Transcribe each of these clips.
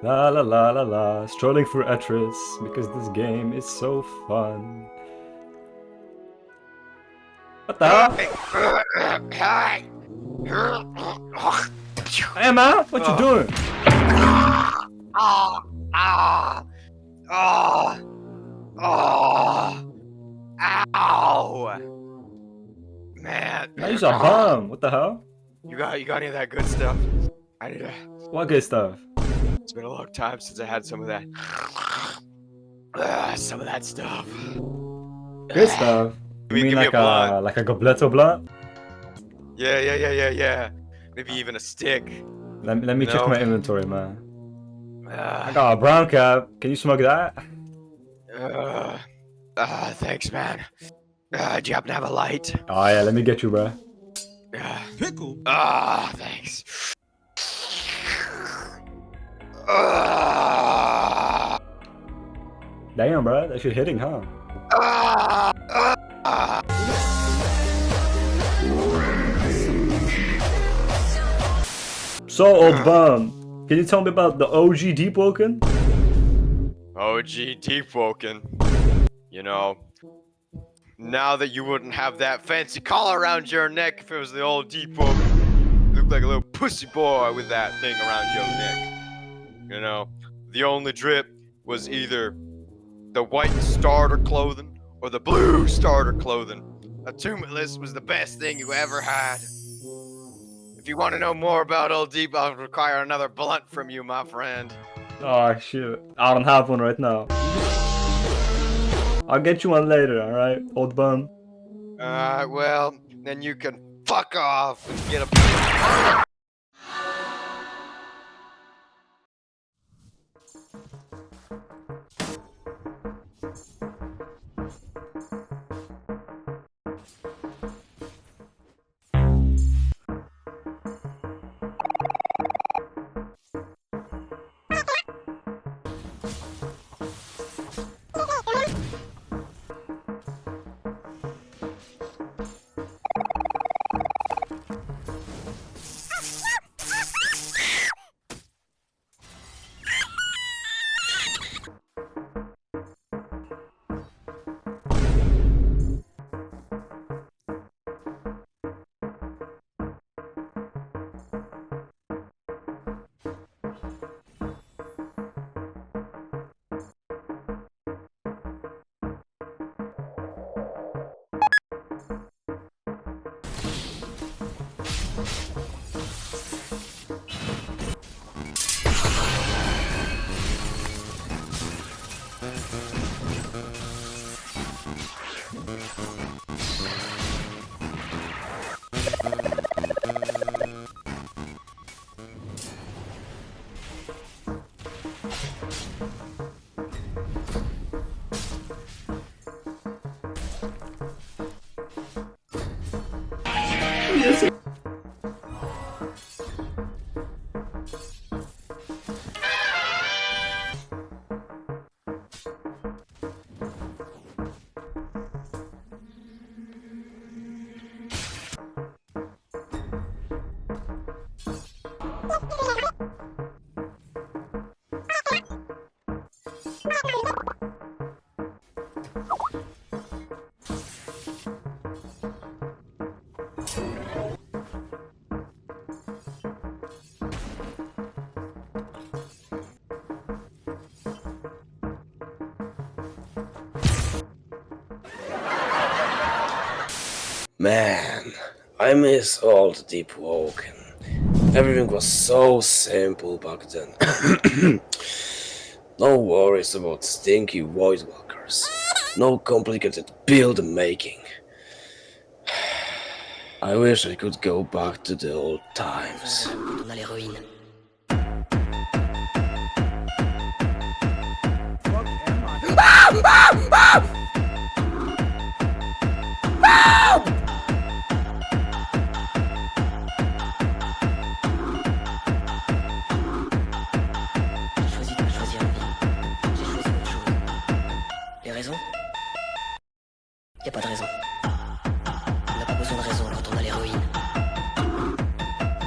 La la la la la, strolling through Etris because this game is so fun. What the hell? Hey man, what you doing? Ow! Man. Man, you're a bum. What the hell? You got any of that good stuff? I need to. What good stuff? It's been a long time since I had some of that. Some of that stuff. Good stuff? You mean Give me like a blunt. like a gobletto blunt? Yeah. Maybe even a stick. Let me check No. my inventory, man. I got a brown cap. Can you smoke that? Thanks, man. Do you happen to have a light? Oh yeah, let me get you, bro. Pickle. Thanks. Damn, bro, that shit hitting, huh? So, old bum, can you tell me about the OG Deepwoken? OG Deepwoken. You know, now that you wouldn't have that fancy collar around your neck if it was the old Deepwoken. You look like a little pussy boy with that thing around your neck. You know, the only drip was either the white starter clothing or the blue starter clothing. A two-list was the best thing you ever had. If you want to know more about Old Deep, I'll require another blunt from you, my friend. Oh shit, I don't have one right now. I'll get you one later, alright, old bum? Well, then you can fuck off and get a... Man, I miss old Deepwoken. Everything was so simple back then. No worries about stinky void walkers. No complicated build making. I wish I could go back to the old times. On a l'héroïne. J'ai choisi de pas choisir la vie. J'ai choisi autre chose. Les raisons? Y a pas de raison. On n'a pas besoin de raison quand on a l'héroïne. On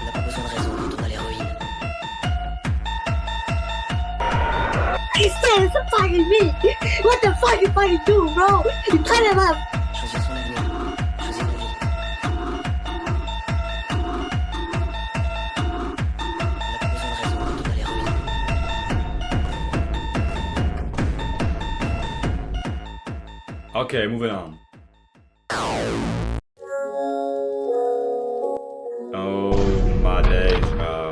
n'a pas besoin de raison quand on a l'héroïne. it's fucking me. What the fuck you fucking do, bro? You cut him up. Choisir son avenir, choisir la vie. On n'a pas besoin de raison quand on a les ruines. Okay, moving on. Oh my days, bro.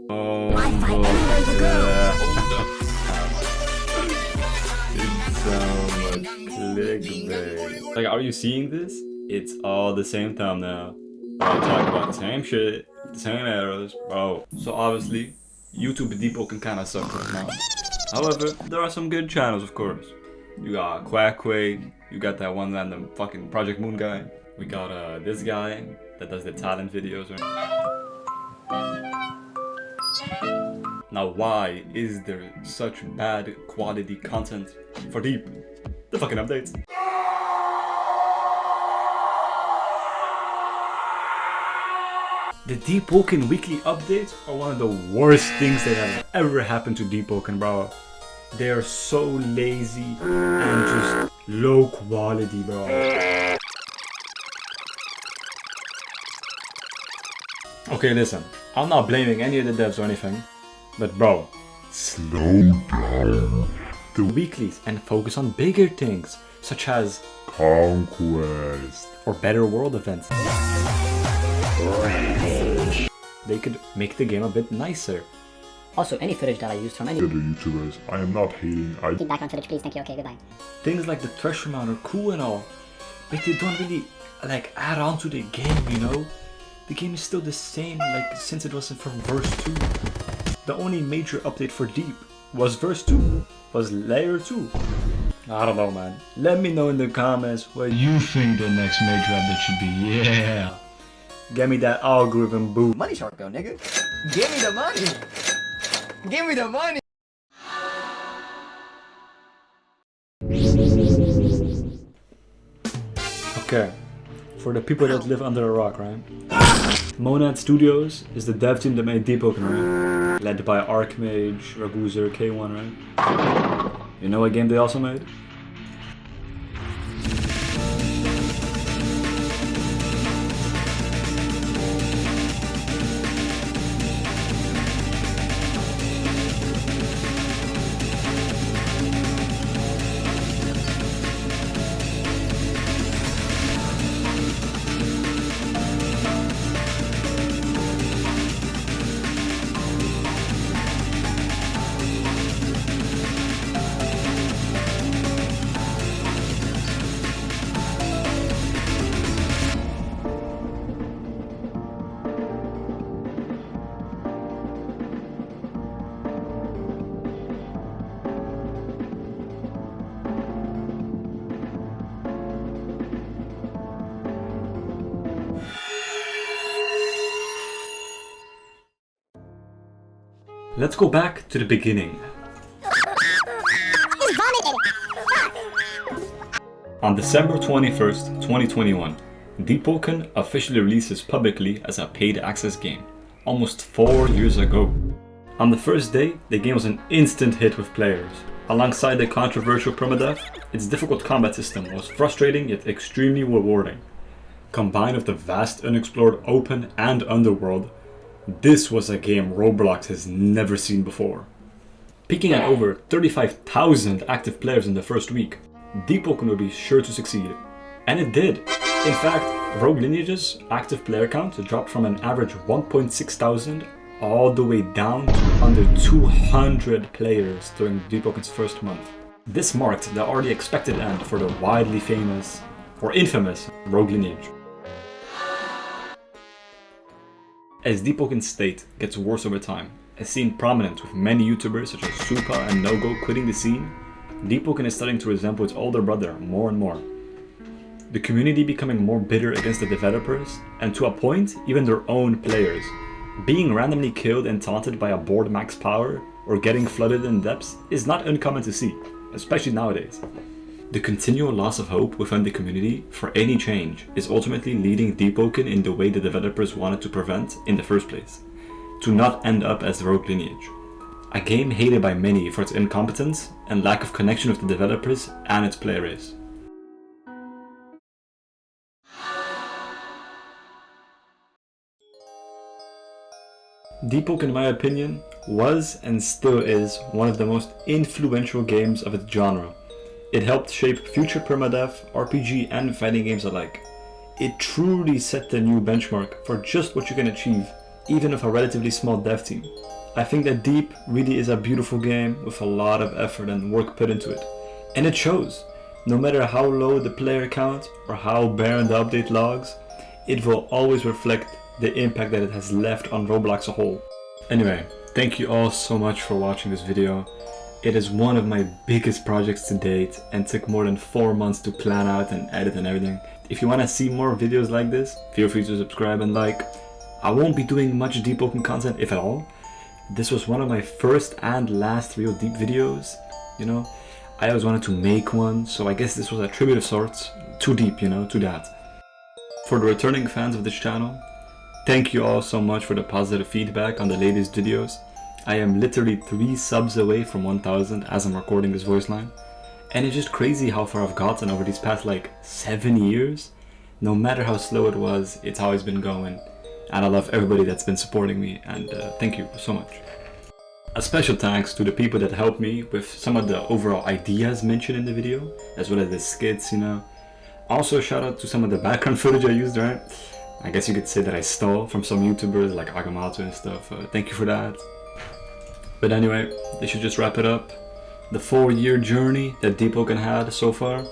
Oh, Wi-Fi everywhere you go. It's so much clickbait. Like, are you seeing this? It's all the same thumbnail. We're all talking about the same shit, the same arrows, bro. So obviously, YouTube Deepwoken kinda sucks right now. However, there are some good channels, of course. You got Quackquake, you got that one random fucking Project Moon guy. We got this guy that does the talent videos. Now why is there such bad quality content for Deep? The fucking updates. The Deepwoken weekly updates are one of the worst things that have ever happened to Deepwoken, bro. They are so lazy and just low quality, bro. Okay, listen, I'm not blaming any of the devs or anything, but bro, slow down the weeklies and focus on bigger things, such as Conquest or better world events. They could make the game a bit nicer. Also, any footage that I used from any Other YouTubers, I am not hating. Feedback on footage, please. Thank you. Okay, goodbye. Things like the treasure mount are cool and all, but they don't really like add on to the game, you know? The game is still the same like since it wasn't from verse 2. The only major update for Deep was verse 2, was layer 2. I don't know, man. Let me know in the comments what you think the next major update should be. Yeah. Get me that algorithm boost. Money shark though, nigga. Give me the money. Give me the money. Okay, for the people that live under a rock, right? Monad Studios is the dev team that made Deepwoken, right? Led by Archmage, Raguzer, K1, right? You know what game they also made? Let's go back to the beginning. On December 21st, 2021, Deepwoken officially releases publicly as a paid access game, almost 4 years ago. On the first day, the game was an instant hit with players. Alongside the controversial permadeath, its difficult combat system was frustrating yet extremely rewarding. Combined with the vast unexplored open and underworld, this was a game Roblox has never seen before. Peaking at over 35,000 active players in the first week, Deepwoken would be sure to succeed. And it did. In fact, Rogue Lineage's active player count dropped from an average 1.6 thousand all the way down to under 200 players during Deepwoken's first month. This marked the already expected end for the widely famous, or infamous, Rogue Lineage. As Deepwoken's state gets worse over time, as seen prominent with many YouTubers such as Supa and Nogo quitting the scene, Deepwoken is starting to resemble its older brother more and more. The community becoming more bitter against the developers, and to a point, even their own players. Being randomly killed and taunted by a board max power, or getting flooded in depths, is not uncommon to see, especially nowadays. The continual loss of hope within the community for any change is ultimately leading Deepwoken in the way the developers wanted to prevent in the first place, to not end up as Rogue Lineage. A game hated by many for its incompetence and lack of connection with the developers and its player base. Deepwoken, in my opinion, was and still is one of the most influential games of its genre. It helped shape future permadeath, RPG and fighting games alike. It truly set the new benchmark for just what you can achieve, even with a relatively small dev team. I think that Deep really is a beautiful game with a lot of effort and work put into it. And it shows. No matter how low the player count or how barren the update logs, it will always reflect the impact that it has left on Roblox as a whole. Anyway, thank you all so much for watching this video. It is one of my biggest projects to date and took more than 4 months to plan out and edit and everything. If you want to see more videos like this, feel free to subscribe and like. I won't be doing much Deepwoken content, if at all. This was one of my first and last real Deep videos, you know. I always wanted to make one, so I guess this was a tribute of sorts to Deep, you know, to that. For the returning fans of this channel, thank you all so much for the positive feedback on the latest videos. I am literally 3 subs away from 1000 as I'm recording this voice line. And it's just crazy how far I've gotten over these past like 7 years. No matter how slow it was, it's always been going. And I love everybody that's been supporting me, and thank you so much. A special thanks to the people that helped me with some of the overall ideas mentioned in the video, as well as the skits, you know. Also shout out to some of the background footage I used, right? I guess you could say that I stole from some YouTubers like Agamato and stuff. Thank you for that. But anyway, this should just wrap it up. The 4-year journey that Deepwoken had so far,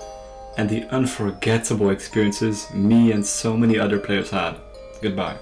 and the unforgettable experiences me and so many other players had. Goodbye.